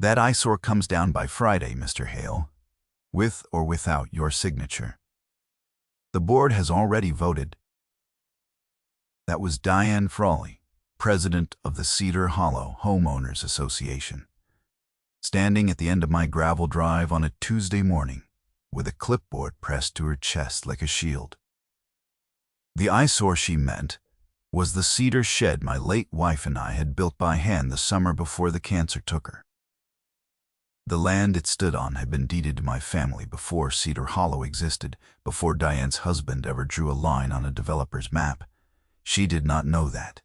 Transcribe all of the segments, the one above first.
That eyesore comes down by Friday, Mr. Hale, with or without your signature. The board has already voted. That was Diane Frawley, president of the Cedar Hollow Homeowners Association, standing at the end of my gravel drive on a Tuesday morning with a clipboard pressed to her chest like a shield. The eyesore she meant was the cedar shed my late wife and I had built by hand the summer before the cancer took her. The land it stood on had been deeded to my family before Cedar Hollow existed, before Diane's husband ever drew a line on a developer's map. She did not know that.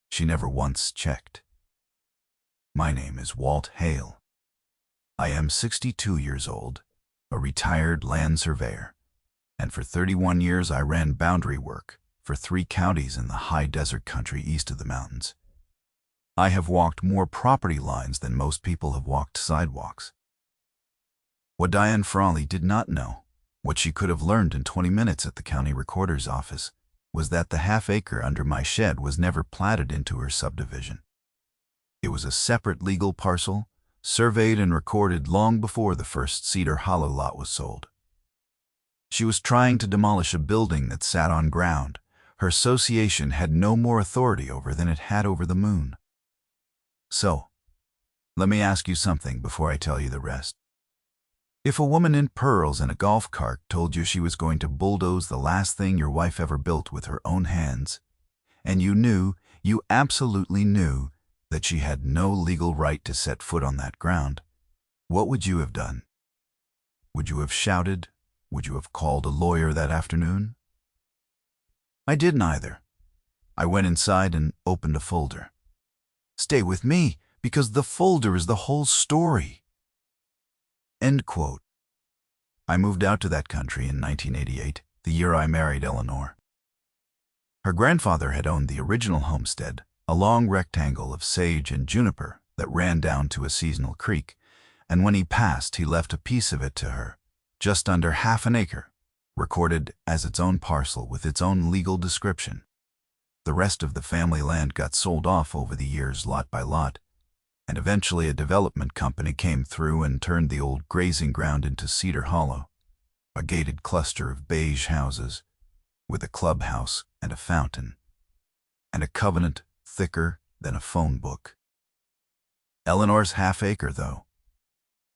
She never once checked. My name is Walt Hale. I am 62 years old, a retired land surveyor, and for 31 years I ran boundary work for 3 counties in the high desert country east of the mountains. I have walked more property lines than most people have walked sidewalks. What Diane Frawley did not know, what she could have learned in 20 minutes at the county recorder's office, was that the half-acre under my shed was never platted into her subdivision. It was a separate legal parcel, surveyed and recorded long before the first Cedar Hollow lot was sold. She was trying to demolish a building that sat on ground her association had no more authority over than it had over the moon. So, let me ask you something before I tell you the rest. If a woman in pearls and a golf cart told you she was going to bulldoze the last thing your wife ever built with her own hands, and you absolutely knew that she had no legal right to set foot on that ground, what would you have done? Would you have shouted? Would you have called a lawyer that afternoon? I did neither. I went inside and opened a folder. Stay with me, because the folder is the whole story. End quote. I moved out to that country in 1988, the year I married Eleanor. Her grandfather had owned the original homestead, a long rectangle of sage and juniper that ran down to a seasonal creek, and when he passed, he left a piece of it to her, just under half an acre, recorded as its own parcel with its own legal description. The rest of the family land got sold off over the years lot by lot, and eventually a development company came through and turned the old grazing ground into Cedar Hollow, a gated cluster of beige houses with a clubhouse and a fountain, and a covenant thicker than a phone book. Eleanor's half-acre, though,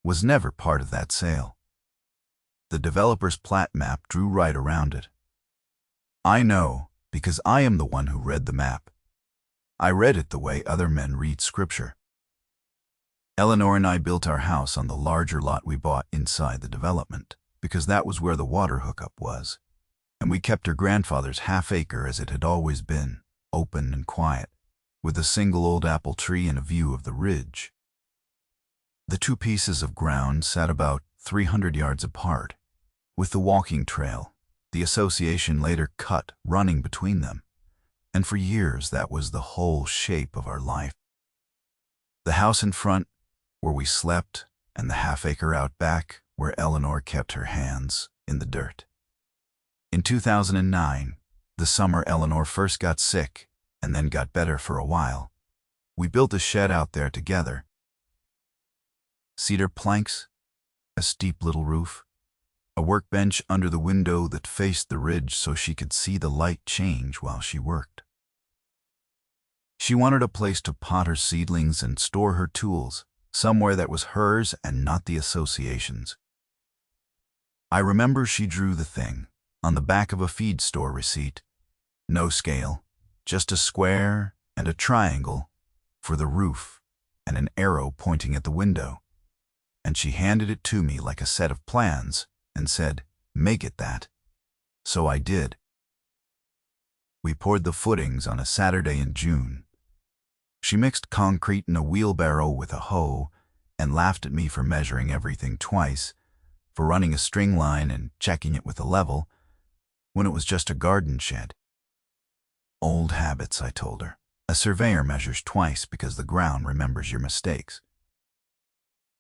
was never part of that sale. The developer's plat map drew right around it. I know, because I am the one who read the map. I read it the way other men read scripture. Eleanor and I built our house on the larger lot we bought inside the development, because that was where the water hookup was, and we kept her grandfather's half-acre as it had always been, open and quiet, with a single old apple tree and a view of the ridge. The 2 pieces of ground sat about 300 yards apart, with the walking trail the association later cut running between them, and for years that was the whole shape of our life. The house in front, where we slept, and the half-acre out back, where Eleanor kept her hands in the dirt. In 2009, the summer Eleanor first got sick and then got better for a while, we built a shed out there together. Cedar planks, a steep little roof, a workbench under the window that faced the ridge so she could see the light change while she worked. She wanted a place to pot her seedlings and store her tools, somewhere that was hers and not the association's. I remember she drew the thing on the back of a feed store receipt. No scale, just a square and a triangle for the roof and an arrow pointing at the window. And she handed it to me like a set of plans and said, "Make it that." So I did. We poured the footings on a Saturday in June. She mixed concrete in a wheelbarrow with a hoe and laughed at me for measuring everything twice, for running a string line and checking it with a level, when it was just a garden shed. Old habits, I told her. A surveyor measures twice because the ground remembers your mistakes.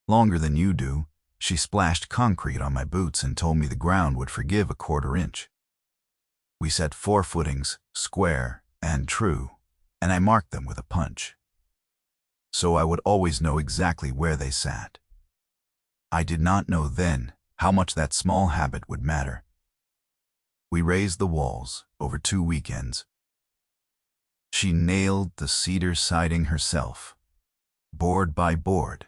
Longer than you do, she splashed concrete on my boots and told me the ground would forgive a 1/4 inch. We set 4 footings, square and true, and I marked them with a punch. so I would always know exactly where they sat. I did not know then how much that small habit would matter. We raised the walls over 2 weekends. She nailed the cedar siding herself, board by board,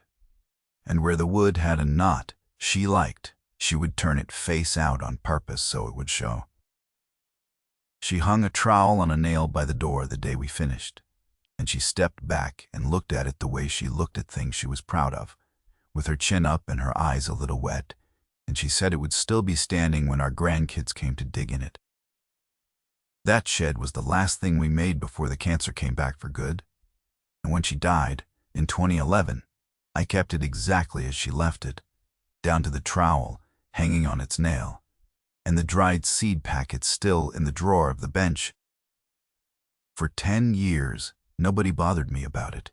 and where the wood had a knot she liked, she would turn it face out on purpose so it would show. She hung a trowel on a nail by the door the day we finished, and she stepped back and looked at it the way she looked at things she was proud of, with her chin up and her eyes a little wet, and she said it would still be standing when our grandkids came to dig in it. That shed was the last thing we made before the cancer came back for good, and when she died, in 2011, I kept it exactly as she left it, down to the trowel hanging on its nail, and the dried seed packets still in the drawer of the bench. For 10 years, nobody bothered me about it.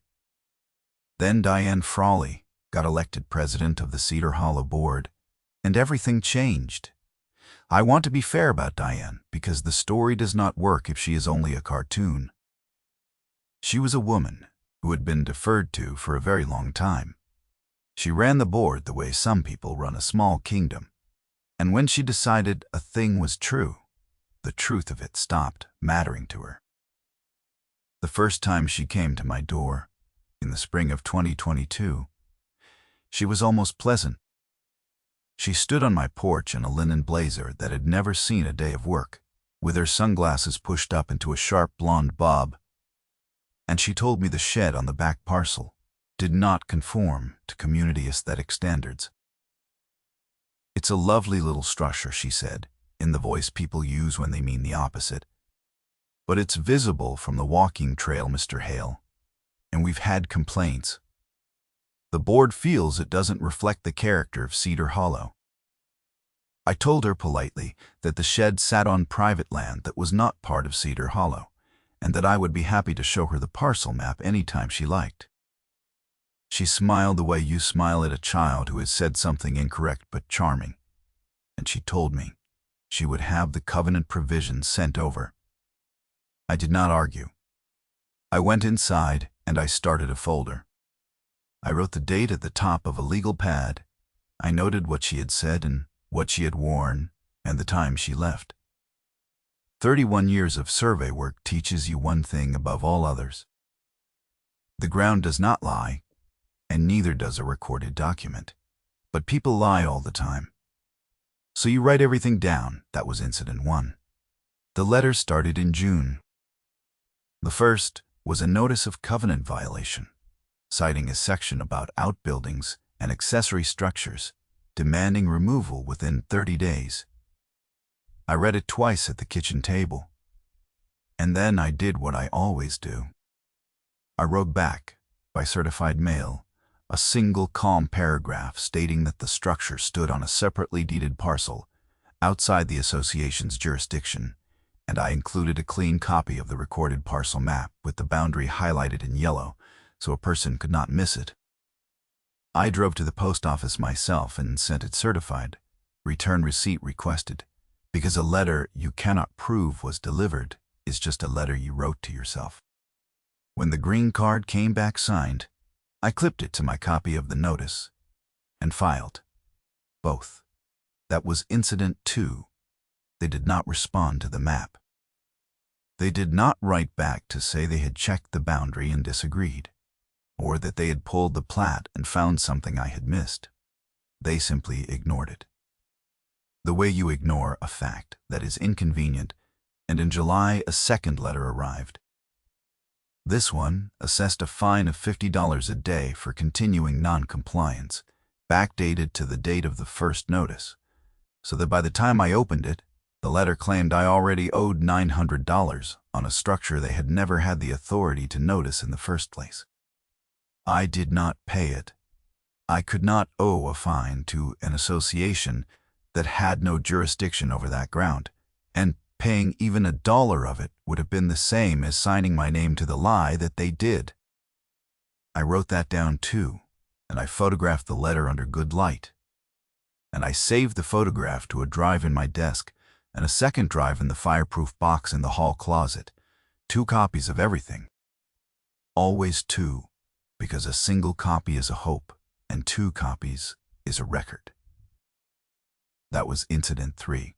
Then Diane Frawley got elected president of the Cedar Hollow board, and everything changed. I want to be fair about Diane, because the story does not work if she is only a cartoon. She was a woman who had been deferred to for a very long time. She ran the board the way some people run a small kingdom, and when she decided a thing was true, the truth of it stopped mattering to her. The first time she came to my door, in the spring of 2022, she was almost pleasant. She stood on my porch in a linen blazer that had never seen a day of work, with her sunglasses pushed up into a sharp blonde bob, and she told me the shed on the back parcel did not conform to community aesthetic standards. "It's a lovely little structure," she said, in the voice people use when they mean the opposite. "But it's visible from the walking trail, Mr. Hale, and we've had complaints. The board feels it doesn't reflect the character of Cedar Hollow." I told her politely that the shed sat on private land that was not part of Cedar Hollow, and that I would be happy to show her the parcel map anytime she liked. She smiled the way you smile at a child who has said something incorrect but charming, and she told me she would have the covenant provisions sent over. I did not argue. I went inside and I started a folder. I wrote the date at the top of a legal pad. I noted what she had said and what she had worn and the time she left. 31 years of survey work teaches you one thing above all others. The ground does not lie, and neither does a recorded document. But people lie all the time. So you write everything down. That was incident 1. The letter started in June. The first was a notice of covenant violation, citing a section about outbuildings and accessory structures, demanding removal within 30 days. I read it twice at the kitchen table, and then I did what I always do. I wrote back, by certified mail, a single calm paragraph stating that the structure stood on a separately deeded parcel outside the association's jurisdiction, and I included a clean copy of the recorded parcel map with the boundary highlighted in yellow so a person could not miss it. I drove to the post office myself and sent it certified, return receipt requested, because a letter you cannot prove was delivered is just a letter you wrote to yourself. When the green card came back signed, I clipped it to my copy of the notice and filed both. That was incident 2. They did not respond to the map. They did not write back to say they had checked the boundary and disagreed, or that they had pulled the plat and found something I had missed. They simply ignored it. The way you ignore a fact that is inconvenient, and in July a second letter arrived. This one assessed a fine of $50 a day for continuing non-compliance, backdated to the date of the first notice, so that by the time I opened it, the letter claimed I already owed $900 on a structure they had never had the authority to notice in the first place. I did not pay it. I could not owe a fine to an association that had no jurisdiction over that ground, and paying even $1 of it would have been the same as signing my name to the lie that they did. I wrote that down too, and I photographed the letter under good light. And I saved the photograph to a drive in my desk and a second drive in the fireproof box in the hall closet. 2 copies of everything. Always 2. because a single copy is a hope and 2 copies is a record. That was incident 3.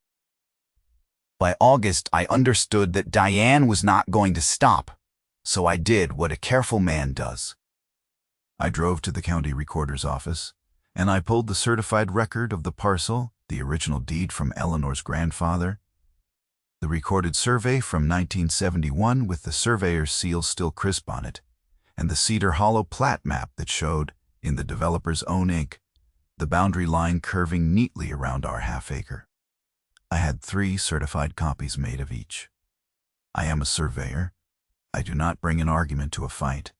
By August, I understood that Diane was not going to stop, so I did what a careful man does. I drove to the county recorder's office, and I pulled the certified record of the parcel, the original deed from Eleanor's grandfather, the recorded survey from 1971 with the surveyor's seal still crisp on it, and the Cedar Hollow plat map that showed, in the developer's own ink, the boundary line curving neatly around our half-acre. I had 3 certified copies made of each. I am a surveyor. I do not bring an argument to a fight.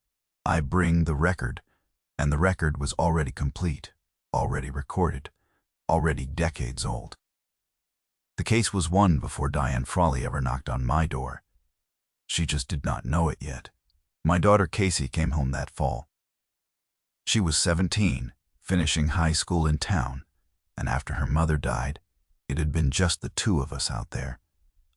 I bring the record, and the record was already complete, already recorded, already decades old. The case was won before Diane Frawley ever knocked on my door. She just did not know it yet. My daughter Casey came home that fall. She was 17, finishing high school in town, and after her mother died, it had been just the 2 of us out there,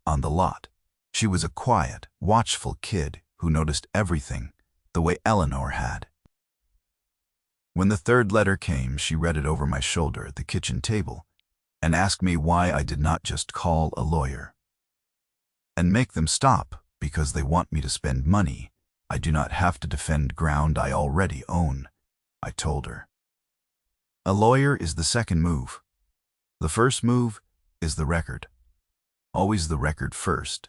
on the lot. She was a quiet, watchful kid who noticed everything the way Eleanor had. When the 3rd letter came, she read it over my shoulder at the kitchen table and asked me why I did not just call a lawyer and make them stop because they want me to spend money. I do not have to defend ground I already own, I told her. A lawyer is the second move. The first move is the record. Always the record first.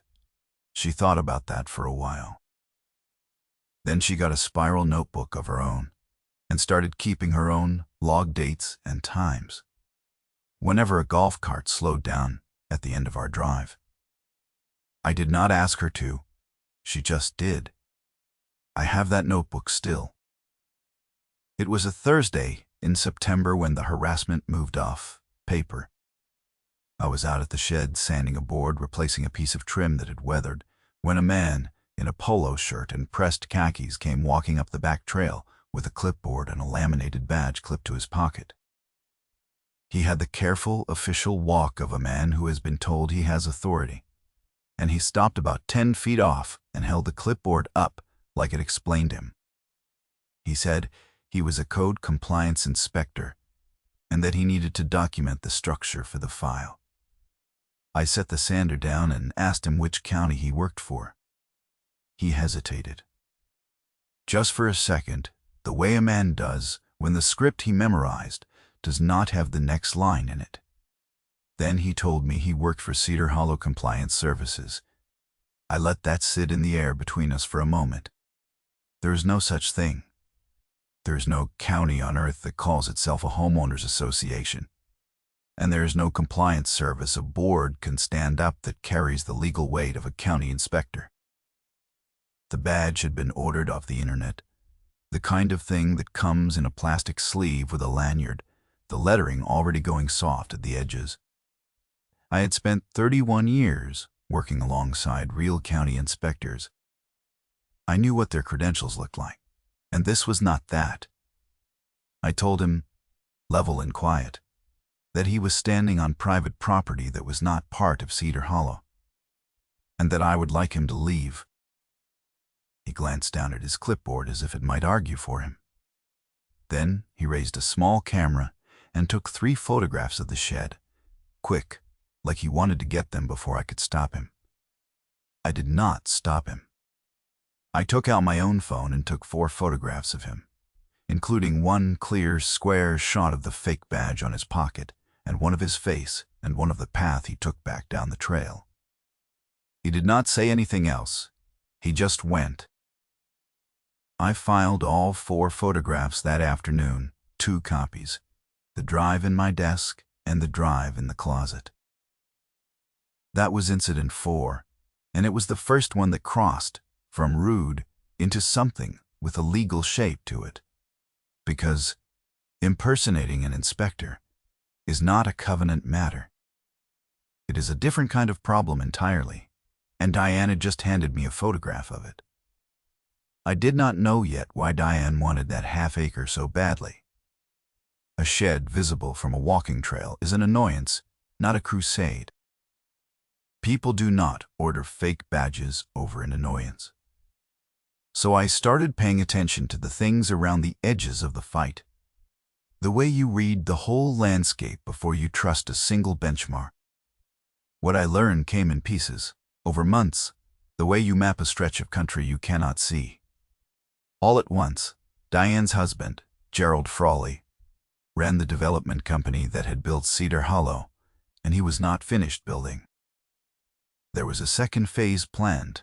She thought about that for a while. Then she got a spiral notebook of her own and started keeping her own log dates and times. Whenever a golf cart slowed down at the end of our drive. I did not ask her to. She just did. I have that notebook still. It was a Thursday in September when the harassment moved off paper. I was out at the shed sanding a board, replacing a piece of trim that had weathered, when a man in a polo shirt and pressed khakis came walking up the back trail with a clipboard and a laminated badge clipped to his pocket. He had the careful, official walk of a man who has been told he has authority, and he stopped about 10 feet off and held the clipboard up like it explained him. He said he was a code compliance inspector and that he needed to document the structure for the file. I set the sander down and asked him which county he worked for. He hesitated. Just for a second, the way a man does when the script he memorized does not have the next line in it. Then he told me he worked for Cedar Hollow Compliance Services. I let that sit in the air between us for a moment. There is no such thing. There is no county on earth that calls itself a homeowners association. And there is no compliance service a board can stand up that carries the legal weight of a county inspector. The badge had been ordered off the internet, the kind of thing that comes in a plastic sleeve with a lanyard, the lettering already going soft at the edges. I had spent 31 years working alongside real county inspectors. I knew what their credentials looked like, and this was not that. I told him, level and quiet, that he was standing on private property that was not part of Cedar Hollow, and that I would like him to leave. He glanced down at his clipboard as if it might argue for him. Then he raised a small camera and took 3 photographs of the shed, quick, like he wanted to get them before I could stop him. I did not stop him. I took out my own phone and took 4 photographs of him, including one clear, square shot of the fake badge on his pocket, and one of his face, and one of the path he took back down the trail. He did not say anything else. He just went. I filed all 4 photographs that afternoon, 2 copies, the drive in my desk and the drive in the closet. That was incident 4, and it was the first one that crossed from rude into something with a legal shape to it. Because impersonating an inspector is not a covenant matter. It is a different kind of problem entirely, and Diane had just handed me a photograph of it. I did not know yet why Diane wanted that half-acre so badly. A shed visible from a walking trail is an annoyance, not a crusade. People do not order fake badges over an annoyance. So I started paying attention to the things around the edges of the fight. The way you read the whole landscape before you trust a single benchmark. What I learned came in pieces, over months, the way you map a stretch of country you cannot see. All at once, Diane's husband, Gerald Frawley, ran the development company that had built Cedar Hollow, and he was not finished building. There was a second phase planned,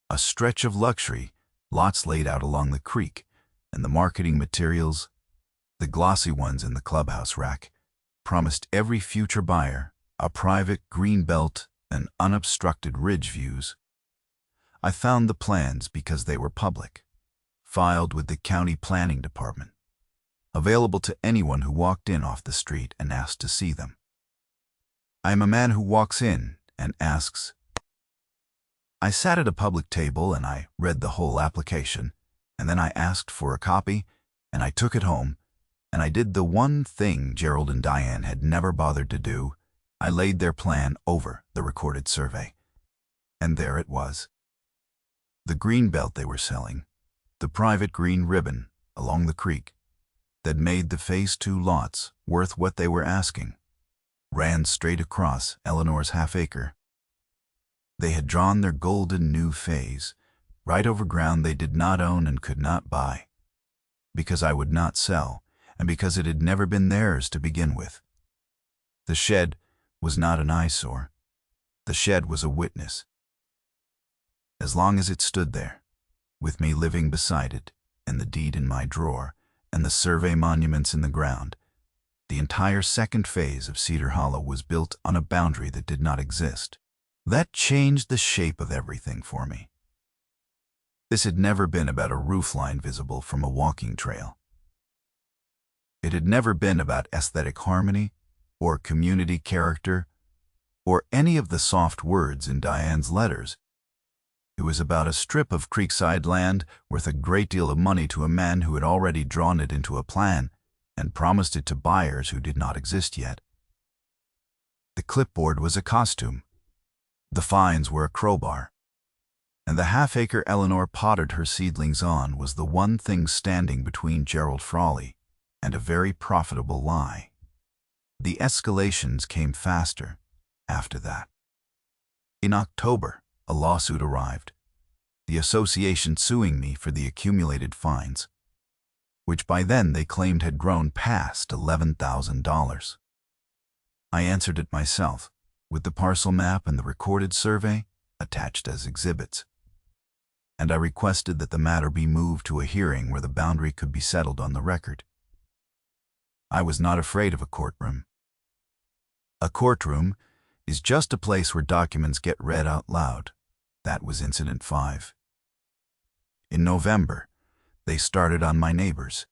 a stretch of luxury, lots laid out along the creek, and the marketing materials, the glossy ones in the clubhouse rack, promised every future buyer a private green belt and unobstructed ridge views. I found the plans because they were public, filed with the county planning department, available to anyone who walked in off the street and asked to see them. I am a man who walks in and asks. I sat at a public table and I read the whole application, and then I asked for a copy, and I took it home, and I did the one thing Gerald and Diane had never bothered to do. I laid their plan over the recorded survey. And there it was. The green belt they were selling, the private green ribbon along the creek that made the Phase 2 lots worth what they were asking, ran straight across Eleanor's half-acre. They had drawn their golden new phase right over ground they did not own and could not buy, because I would not sell, and because it had never been theirs to begin with. The shed was not an eyesore. The shed was a witness. As long as it stood there, with me living beside it, and the deed in my drawer, and the survey monuments in the ground, the entire second phase of Cedar Hollow was built on a boundary that did not exist. That changed the shape of everything for me. This had never been about a roofline visible from a walking trail. It had never been about aesthetic harmony, or community character, or any of the soft words in Diane's letters. It was about a strip of creekside land worth a great deal of money to a man who had already drawn it into a plan and promised it to buyers who did not exist yet. The clipboard was a costume. The fines were a crowbar. And the half-acre Eleanor pottered her seedlings on was the one thing standing between Gerald Frawley and a very profitable lie. The escalations came faster after that. In October, a lawsuit arrived, the association suing me for the accumulated fines, which by then they claimed had grown past $11,000. I answered it myself, with the parcel map and the recorded survey attached as exhibits, and I requested that the matter be moved to a hearing where the boundary could be settled on the record. I was not afraid of a courtroom. A courtroom is just a place where documents get read out loud. That was Incident 5. In November, they started on my neighbors.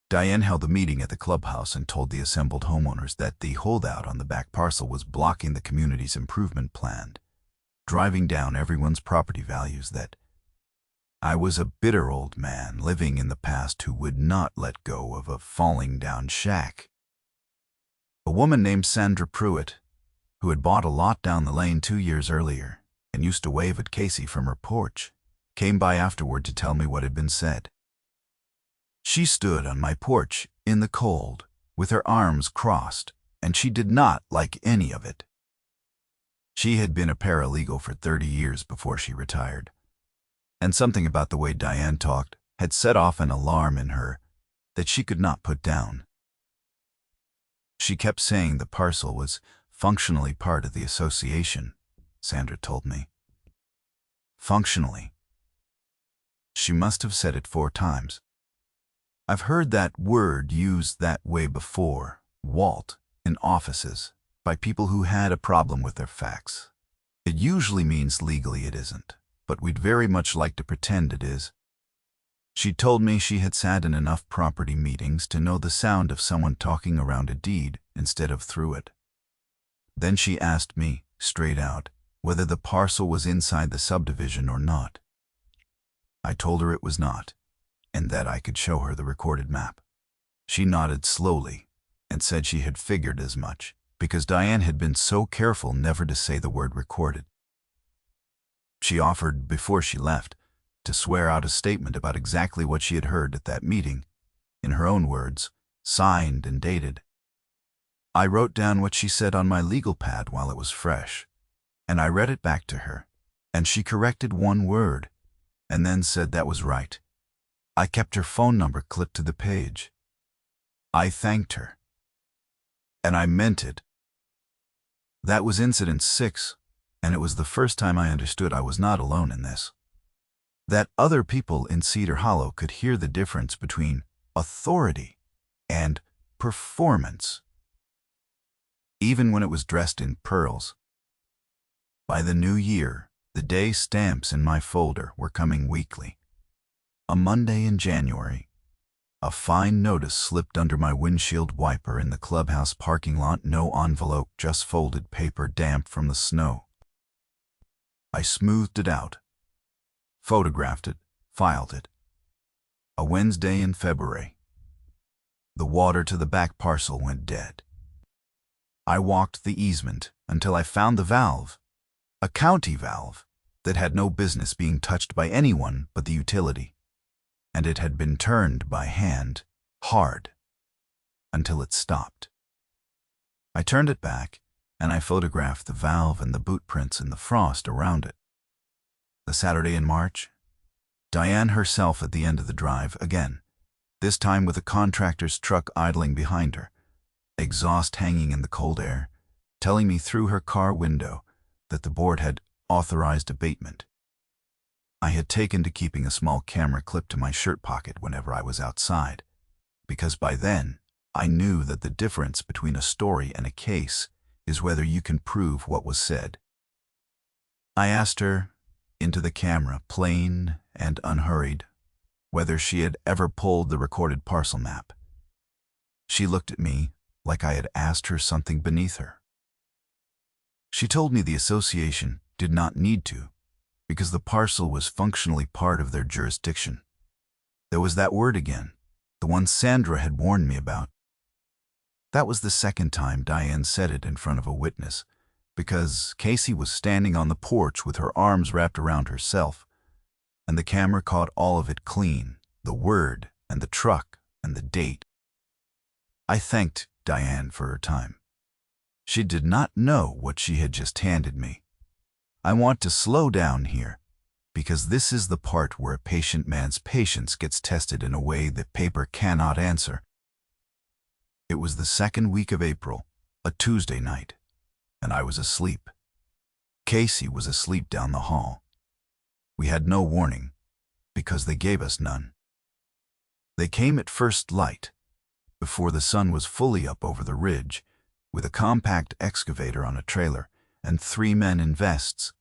Diane held a meeting at the clubhouse and told the assembled homeowners that the holdout on the back parcel was blocking the community's improvement plan, driving down everyone's property values, that I was a bitter old man living in the past who would not let go of a falling down shack. A woman named Sandra Pruitt, who had bought a lot down the lane 2 years earlier and used to wave at Casey from her porch, came by afterward to tell me what had been said. She stood on my porch in the cold with her arms crossed, and she did not like any of it. She had been a paralegal for 30 years before she retired, and something about the way Diane talked had set off an alarm in her that she could not put down. She kept saying the parcel was functionally part of the association, Sandra told me. Functionally. She must have said it 4 times. I've heard that word used that way before, Walt, in offices, by people who had a problem with their facts. It usually means legally it isn't, but we'd very much like to pretend it is. She told me she had sat in enough property meetings to know the sound of someone talking around a deed instead of through it. Then she asked me, straight out, whether the parcel was inside the subdivision or not. I told her it was not, and that I could show her the recorded map. She nodded slowly and said she had figured as much, because Diane had been so careful never to say the word recorded. She offered, before she left, to swear out a statement about exactly what she had heard at that meeting, in her own words, signed and dated. I wrote down what she said on my legal pad while it was fresh, and I read it back to her, and she corrected one word, and then said that was right. I kept her phone number clipped to the page. I thanked her, and I meant it. That was incident 6, and it was the first time I understood I was not alone in this. That other people in Cedar Hollow could hear the difference between authority and performance, even when it was dressed in pearls. By the new year, the day stamps in my folder were coming weekly. A Monday in January, a fine notice slipped under my windshield wiper in the clubhouse parking lot. No envelope, just folded paper damp from the snow. I smoothed it out, photographed it, filed it. A Wednesday in February. The water to the back parcel went dead. I walked the easement until I found the valve, a county valve that had no business being touched by anyone but the utility, and it had been turned by hand, hard, until it stopped. I turned it back, and I photographed the valve and the boot prints in the frost around it. The Saturday in March, Diane herself at the end of the drive again, this time with a contractor's truck idling behind her, exhaust hanging in the cold air, telling me through her car window that the board had authorized abatement. I had taken to keeping a small camera clipped to my shirt pocket whenever I was outside, because by then I knew that the difference between a story and a case is whether you can prove what was said. I asked her, into the camera, plain and unhurried, whether she had ever pulled the recorded parcel map. She looked at me like I had asked her something beneath her. She told me the association did not need to, because the parcel was functionally part of their jurisdiction. There was that word again, the one Sandra had warned me about. That was the second time Diane said it in front of a witness, because Casey was standing on the porch with her arms wrapped around herself, and the camera caught all of it clean, the word and the truck and the date. I thanked Diane for her time. She did not know what she had just handed me. I want to slow down here, because this is the part where a patient man's patience gets tested in a way that paper cannot answer. It was the second week of April, a Tuesday night, and I was asleep. Casey was asleep down the hall. We had no warning, because they gave us none. They came at first light, before the sun was fully up over the ridge, with a compact excavator on a trailer and 3 men in vests,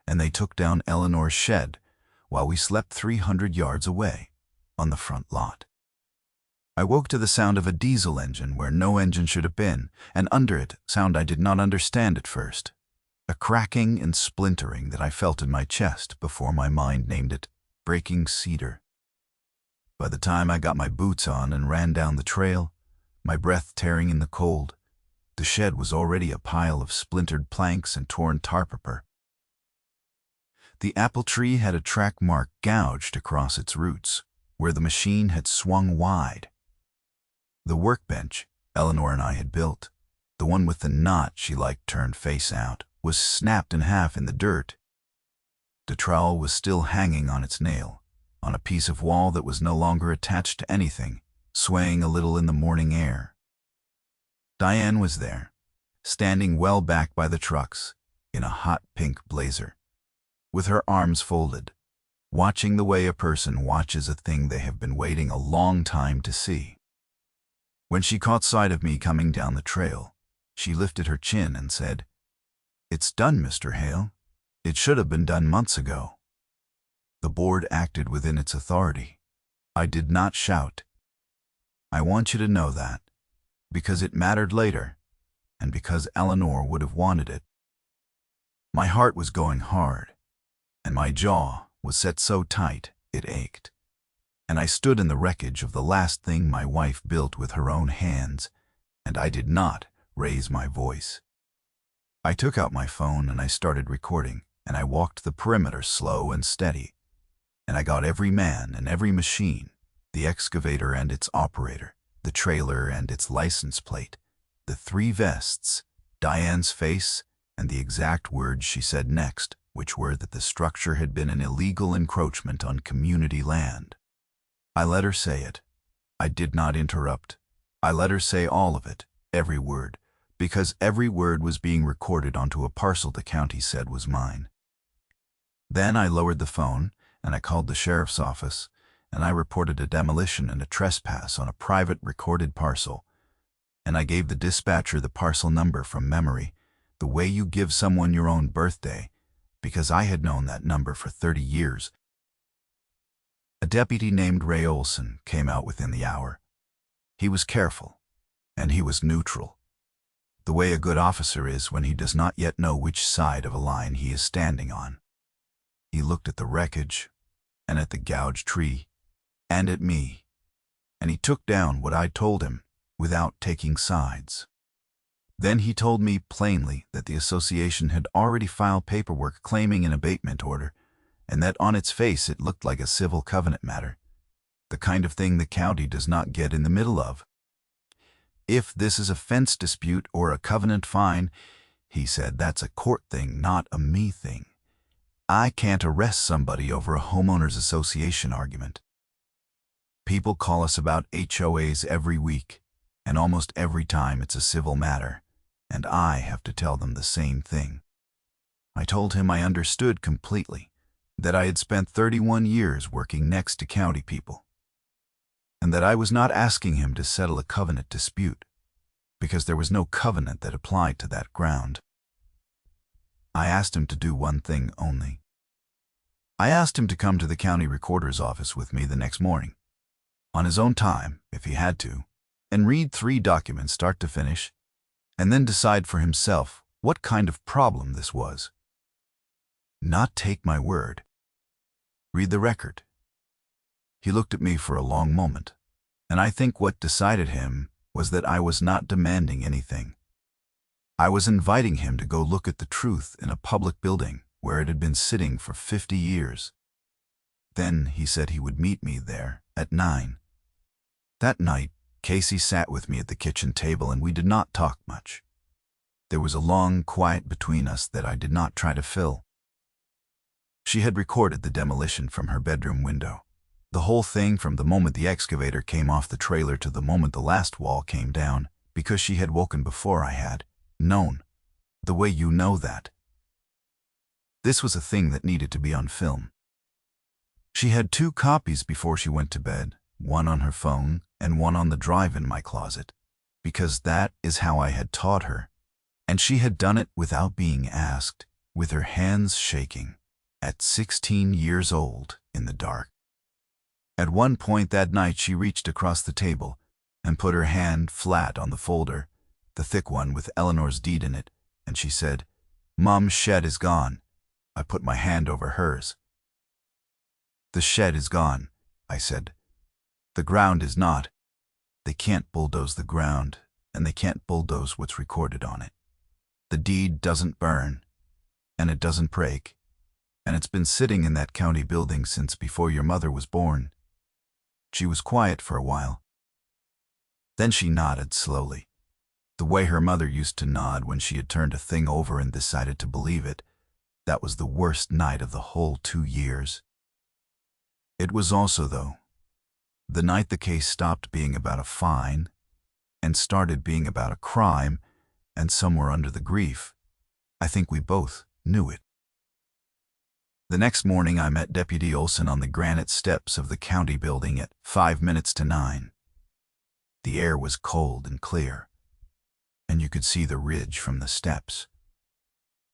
and they took down Eleanor's shed while we slept 300 yards away on the front lot. I woke to the sound of a diesel engine where no engine should have been, and under it, sound I did not understand at first, a cracking and splintering that I felt in my chest before my mind named it breaking cedar. By the time I got my boots on and ran down the trail, my breath tearing in the cold, the shed was already a pile of splintered planks and torn tar paper. The apple tree had a track mark gouged across its roots, where the machine had swung wide. The workbench Eleanor and I had built, the one with the knot she liked turned face out, was snapped in half in the dirt. The trowel was still hanging on its nail, on a piece of wall that was no longer attached to anything, swaying a little in the morning air. Diane was there, standing well back by the trucks, in a hot pink blazer, with her arms folded, watching the way a person watches a thing they have been waiting a long time to see. When she caught sight of me coming down the trail, she lifted her chin and said, "It's done, Mr. Hale. It should have been done months ago." The board acted within its authority. I did not shout. I want you to know that, because it mattered later, and because Eleanor would have wanted it. My heart was going hard, and my jaw was set so tight it ached, and I stood in the wreckage of the last thing my wife built with her own hands, and I did not raise my voice. I took out my phone and I started recording, and I walked the perimeter slow and steady, and I got every man and every machine, the excavator and its operator, the trailer and its license plate, the 3 vests, Diane's face, and the exact words she said next, which were that the structure had been an illegal encroachment on community land. I let her say it. I did not interrupt. I let her say all of it, every word, because every word was being recorded onto a parcel the county said was mine. Then I lowered the phone, and I called the sheriff's office, and I reported a demolition and a trespass on a private recorded parcel, and I gave the dispatcher the parcel number from memory, the way you give someone your own birthday, because I had known that number for 30 years. A deputy named Ray Olson came out within the hour. He was careful, and he was neutral, the way a good officer is when he does not yet know which side of a line he is standing on. He looked at the wreckage, and at the gouged tree, and at me, and he took down what I told him without taking sides. Then he told me plainly that the association had already filed paperwork claiming an abatement order, and that on its face it looked like a civil covenant matter, the kind of thing the county does not get in the middle of. If this is a fence dispute or a covenant fine, he said, that's a court thing, not a me thing. I can't arrest somebody over a homeowners association argument. People call us about HOAs every week, and almost every time it's a civil matter, and I have to tell them the same thing. I told him I understood completely, that I had spent 31 years working next to county people, and that I was not asking him to settle a covenant dispute, because there was no covenant that applied to that ground. I asked him to do one thing only. I asked him to come to the county recorder's office with me the next morning, on his own time, if he had to, and read 3 documents start to finish, and then decide for himself what kind of problem this was. Not take my word. Read the record. He looked at me for a long moment, and I think what decided him was that I was not demanding anything. I was inviting him to go look at the truth in a public building where it had been sitting for 50 years. Then he said he would meet me there at 9. That night, Casey sat with me at the kitchen table and we did not talk much. There was a long quiet between us that I did not try to fill. She had recorded the demolition from her bedroom window. The whole thing from the moment the excavator came off the trailer to the moment the last wall came down, because she had woken before I had known, the way you know that. This was a thing that needed to be on film. She had 2 copies before she went to bed, one on her phone and one on the drive in my closet, because that is how I had taught her, and she had done it without being asked, with her hands shaking, at 16 years old, in the dark. At one point that night she reached across the table and put her hand flat on the folder, the thick one with Eleanor's deed in it, and she said, "Mom's shed is gone." I put my hand over hers. "The shed is gone," I said. "The ground is not. They can't bulldoze the ground, and they can't bulldoze what's recorded on it. The deed doesn't burn, and it doesn't break, and it's been sitting in that county building since before your mother was born." She was quiet for a while. Then she nodded slowly, the way her mother used to nod when she had turned a thing over and decided to believe it. That was the worst night of the whole 2 years. It was also, though, the night the case stopped being about a fine and started being about a crime, and somewhere under the grief, I think we both knew it. The next morning I met Deputy Olson on the granite steps of the county building at 5 minutes to 9. The air was cold and clear, and you could see the ridge from the steps,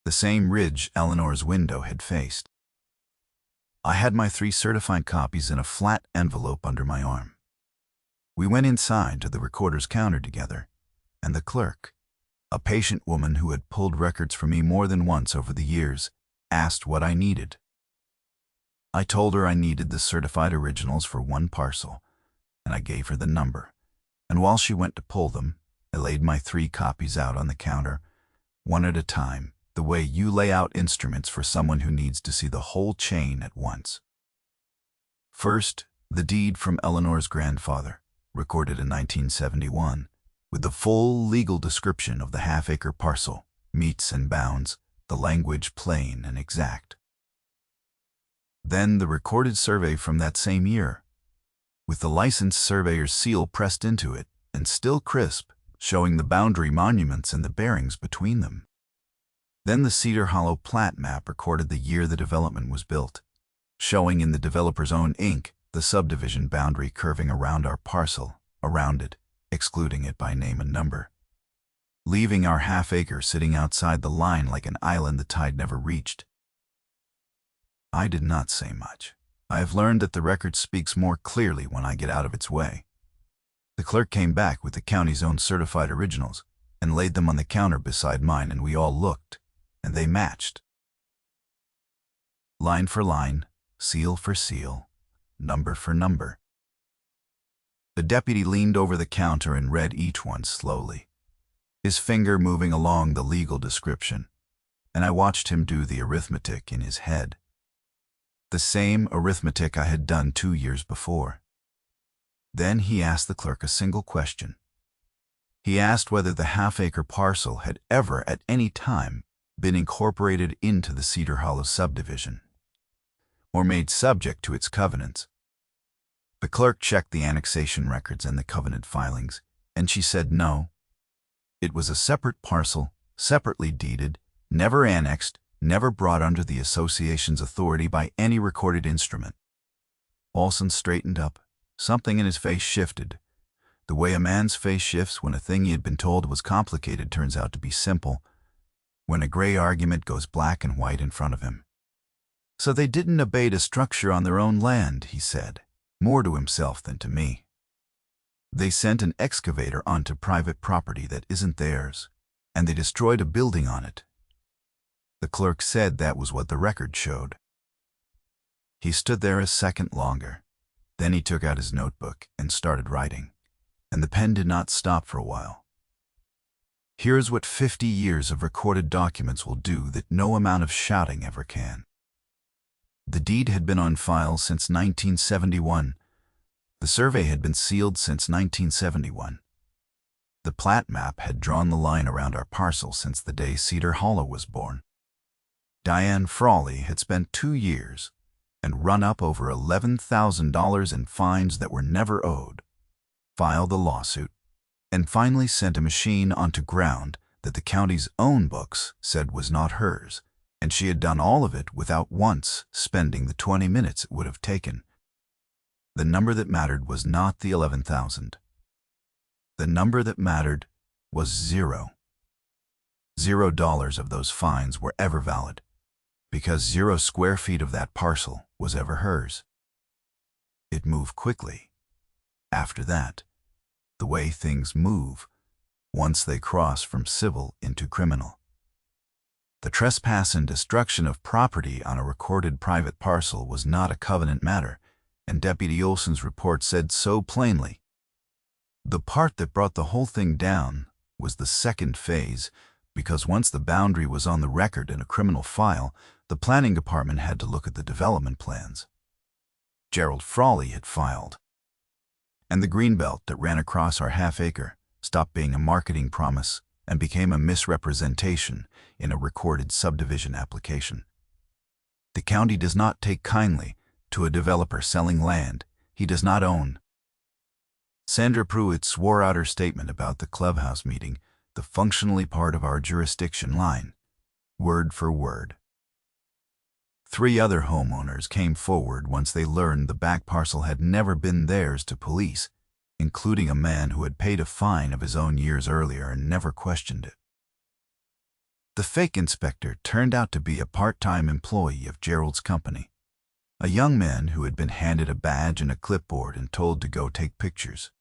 the same ridge Eleanor's window had faced. I had my 3 certified copies in a flat envelope under my arm. We went inside to the recorder's counter together, and the clerk, a patient woman who had pulled records for me more than once over the years, asked what I needed. I told her I needed the certified originals for 1 parcel, and I gave her the number, and while she went to pull them, I laid my 3 copies out on the counter, one at a time, the way you lay out instruments for someone who needs to see the whole chain at once. First, the deed from Eleanor's grandfather, recorded in 1971, with the full legal description of the half-acre parcel, metes and bounds, the language plain and exact. Then the recorded survey from that same year, with the licensed surveyor's seal pressed into it and still crisp, showing the boundary monuments and the bearings between them. Then the Cedar Hollow plat map recorded the year the development was built, showing in the developer's own ink the subdivision boundary curving around our parcel, around it, excluding it by name and number, leaving our half-acre sitting outside the line like an island the tide never reached. I did not say much. I have learned that the record speaks more clearly when I get out of its way. The clerk came back with the county's own certified originals and laid them on the counter beside mine, and we all looked, and they matched. Line for line, seal for seal, number for number. The deputy leaned over the counter and read each one slowly, his finger moving along the legal description, and I watched him do the arithmetic in his head. The same arithmetic I had done 2 years before. Then he asked the clerk a single question. He asked whether the half-acre parcel had ever at any time been incorporated into the Cedar Hollow subdivision, or made subject to its covenants. The clerk checked the annexation records and the covenant filings, and she said no. It was a separate parcel, separately deeded, never annexed, never brought under the association's authority by any recorded instrument. Olson straightened up. Something in his face shifted. The way a man's face shifts when a thing he had been told was complicated turns out to be simple, when a gray argument goes black and white in front of him. So they didn't abate a structure on their own land, he said, more to himself than to me. They sent an excavator onto private property that isn't theirs, and they destroyed a building on it. The clerk said that was what the record showed. He stood there a second longer. Then he took out his notebook and started writing, and the pen did not stop for a while. Here's what 50 years of recorded documents will do that no amount of shouting ever can. The deed had been on file since 1971. The survey had been sealed since 1971. The plat map had drawn the line around our parcel since the day Cedar Hollow was born. Diane Frawley had spent 2 years and run up over $11,000 in fines that were never owed, filed a lawsuit, and finally sent a machine onto ground that the county's own books said was not hers, and she had done all of it without once spending the 20 minutes it would have taken. The number that mattered was not the 11,000. The number that mattered was $0. $0 of those fines were ever valid, because 0 square feet of that parcel was ever hers. It moved quickly. After that, the way things move once they cross from civil into criminal. The trespass and destruction of property on a recorded private parcel was not a covenant matter, and Deputy Olson's report said so plainly. The part that brought the whole thing down was the second phase, because once the boundary was on the record in a criminal file, the planning department had to look at the development plans. Gerald Frawley had filed, and the greenbelt that ran across our half-acre stopped being a marketing promise and became a misrepresentation in a recorded subdivision application. The county does not take kindly to a developer selling land he does not own. Sandra Pruitt swore out her statement about the clubhouse meeting, the functionally part of our jurisdiction line, word for word. 3 other homeowners came forward once they learned the back parcel had never been theirs to police, including a man who had paid a fine of his own years earlier and never questioned it. The fake inspector turned out to be a part-time employee of Gerald's company, a young man who had been handed a badge and a clipboard and told to go take pictures.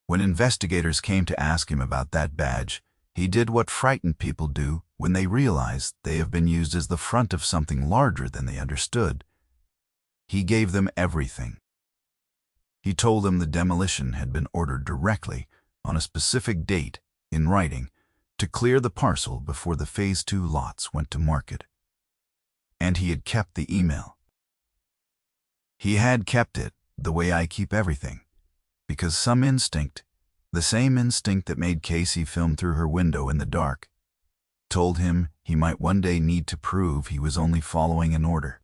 When investigators came to ask him about that badge, he did what frightened people do when they realize they have been used as the front of something larger than they understood. He gave them everything. He told them the demolition had been ordered directly, on a specific date, in writing, to clear the parcel before the Phase 2 lots went to market. And he had kept the email. He had kept it the way I keep everything, because some instinct, the same instinct that made Casey film through her window in the dark, told him he might one day need to prove he was only following an order.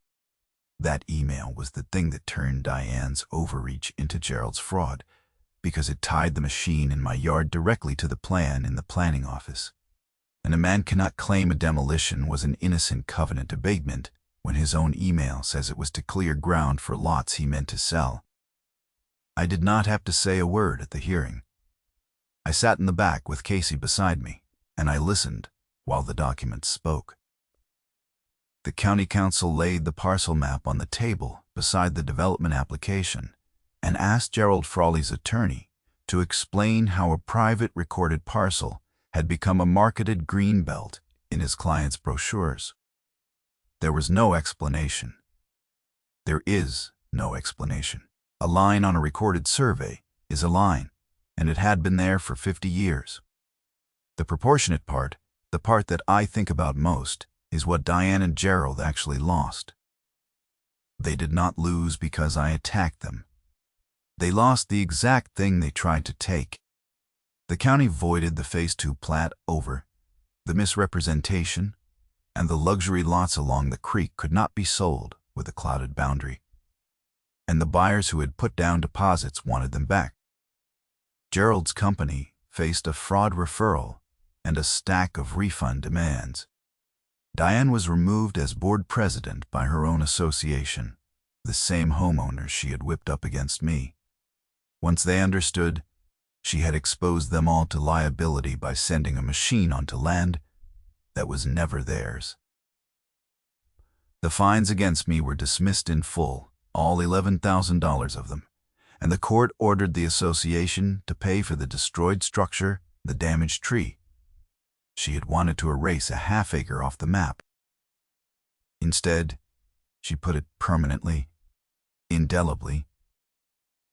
That email was the thing that turned Diane's overreach into Gerald's fraud, because it tied the machine in my yard directly to the plan in the planning office. And a man cannot claim a demolition was an innocent covenant abatement when his own email says it was to clear ground for lots he meant to sell. I did not have to say a word at the hearing. I sat in the back with Casey beside me, and I listened while the documents spoke. The county council laid the parcel map on the table beside the development application and asked Gerald Frawley's attorney to explain how a private recorded parcel had become a marketed green belt in his client's brochures. There was no explanation. There is no explanation. A line on a recorded survey is a line, and it had been there for 50 years. The proportionate part, the part that I think about most, is what Diane and Gerald actually lost. They did not lose because I attacked them. They lost the exact thing they tried to take. The county voided the Phase 2 plat over the misrepresentation, and the luxury lots along the creek could not be sold with a clouded boundary. And the buyers who had put down deposits wanted them back. Gerald's company faced a fraud referral and a stack of refund demands. Diane was removed as board president by her own association, the same homeowners she had whipped up against me. Once they understood, she had exposed them all to liability by sending a machine onto land that was never theirs. The fines against me were dismissed in full, all $11,000 of them, and the court ordered the association to pay for the destroyed structure, the damaged tree. She had wanted to erase a half-acre off the map. Instead, she put it permanently, indelibly,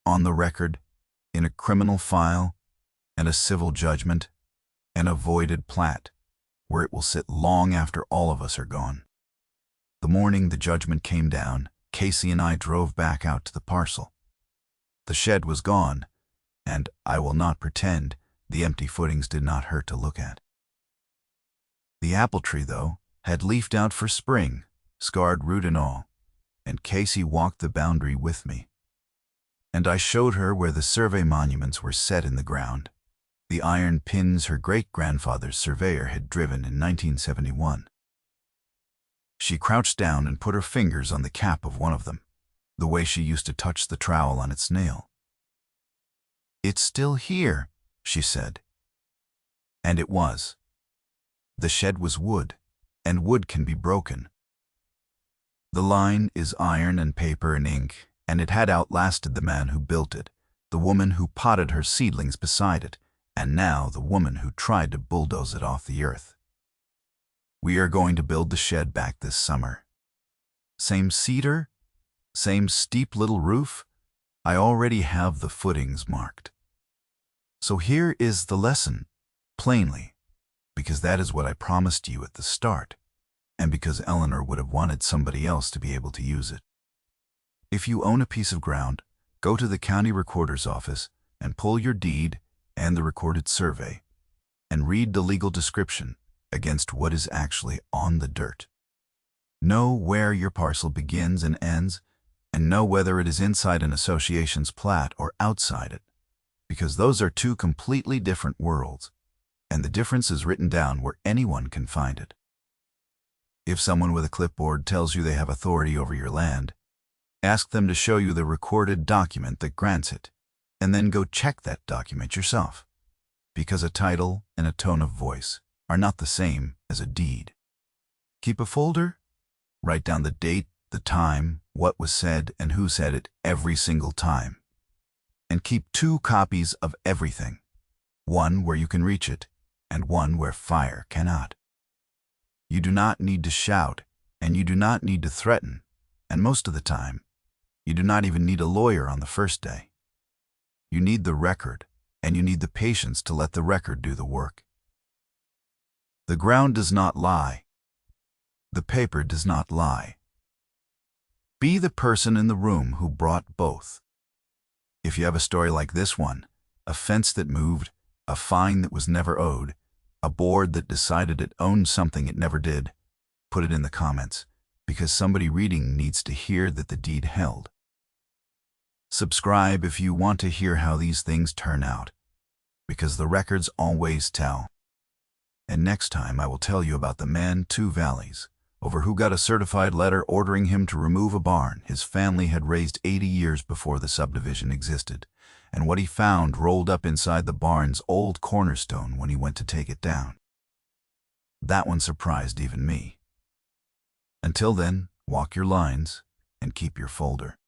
on the record, in a criminal file, and a civil judgment, and a voided plat, where it will sit long after all of us are gone. The morning the judgment came down, Casey and I drove back out to the parcel. The shed was gone, and I will not pretend the empty footings did not hurt to look at. The apple tree, though, had leafed out for spring, scarred root and all, and Casey walked the boundary with me. And I showed her where the survey monuments were set in the ground, the iron pins her great-grandfather's surveyor had driven in 1971. She crouched down and put her fingers on the cap of one of them, the way she used to touch the trowel on its nail. "It's still here," she said. And it was. The shed was wood, and wood can be broken. The line is iron and paper and ink, and it had outlasted the man who built it, the woman who potted her seedlings beside it, and now the woman who tried to bulldoze it off the earth. We are going to build the shed back this summer. Same cedar, same steep little roof. I already have the footings marked. So here is the lesson, plainly, because that is what I promised you at the start, and because Eleanor would have wanted somebody else to be able to use it. If you own a piece of ground, go to the county recorder's office and pull your deed and the recorded survey, and read the legal description against what is actually on the dirt. Know where your parcel begins and ends, and know whether it is inside an association's plat or outside it, because those are two completely different worlds, and the difference is written down where anyone can find it. If someone with a clipboard tells you they have authority over your land, ask them to show you the recorded document that grants it, and then go check that document yourself, because a title and a tone of voice are not the same as a deed. Keep a folder, write down the date, the time, what was said, and who said it every single time. And keep 2 copies of everything, one where you can reach it, and one where fire cannot. You do not need to shout, and you do not need to threaten, and most of the time, you do not even need a lawyer on the first day. You need the record, and you need the patience to let the record do the work. The ground does not lie. The paper does not lie. Be the person in the room who brought both. If you have a story like this one, a fence that moved, a fine that was never owed, a board that decided it owned something it never did, put it in the comments, because somebody reading needs to hear that the deed held. Subscribe if you want to hear how these things turn out, because the records always tell. And next time I will tell you about the man 2 valleys, over who got a certified letter ordering him to remove a barn his family had raised 80 years before the subdivision existed, and what he found rolled up inside the barn's old cornerstone when he went to take it down. That one surprised even me. Until then, walk your lines and keep your folder.